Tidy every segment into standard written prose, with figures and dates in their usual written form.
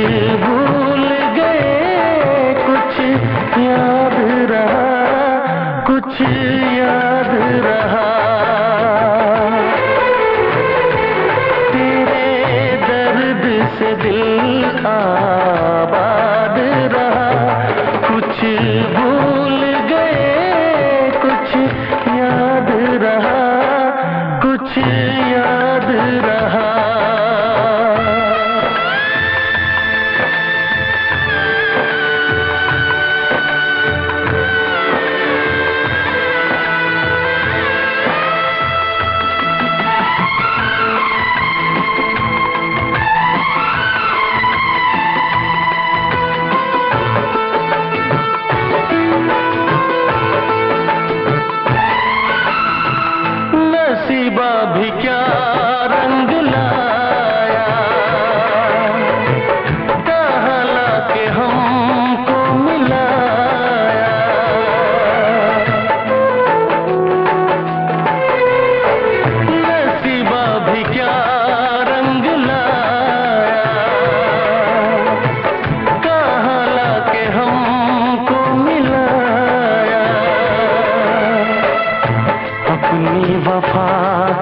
भूल गए, कुछ याद रहा, कुछ याद रहा। तेरे दर्द से दिल आबाद रहा, कुछ भूल गए, कुछ याद रहा, कुछ याद रहा। नसीबा भी क्या रंग लाया, कहाँ लाके हमको मिलाया। नसीबा भी क्या रंग लाया, कहाँ लाके हमको मिलाया। अपनी वफा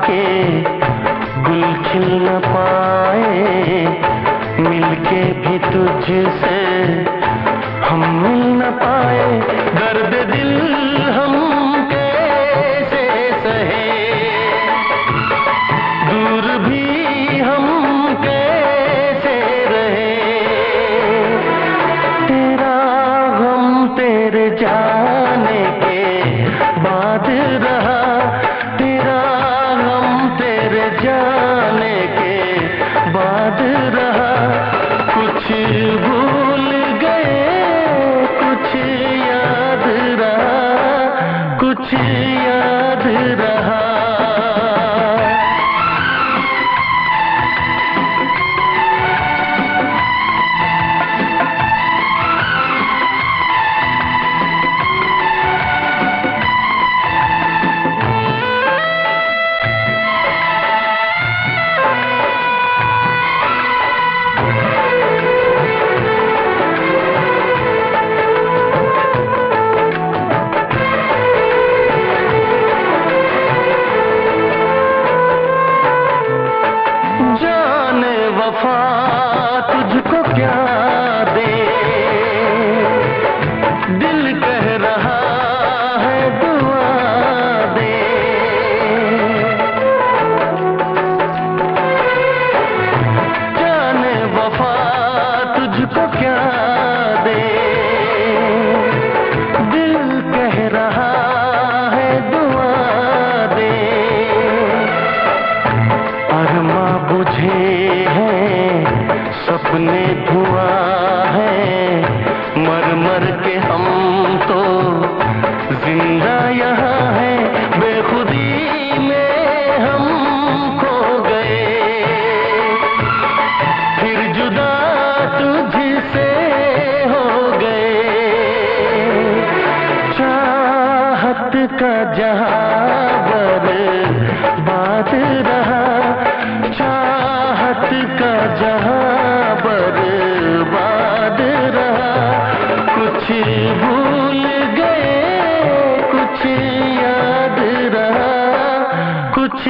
के गुल खिल न पाए, मिलके भी तुझसे हम मिल न पाए। दर्द दिल हम कैसे सहे, दूर भी हम कैसे रहे। तेरा गम तेरे जाने के बाद रहा, तेरा गम तेरे जाने के बाद रहा। कुछ भूल गए, कुछ याद रहा, कुछ याद रहा। जाने वफा तुझको क्या दे, दिल कह रहा है दुआ दे। जाने वफा तुझको क्या दे, दिल कह रहा है दुआ दे। अरमा बुझे हैं, सपने धुआं है, मर मर के हम तो जिंदा यहाँ हैं। बेखुदी में हम खो गए, फिर जुदा तुझसे हो गए। चाहत का जहां बर्बाद रहा, चाहत का जहां बर्बाद रहा। कुछ भूल गए, कुछ याद रहा, कुछ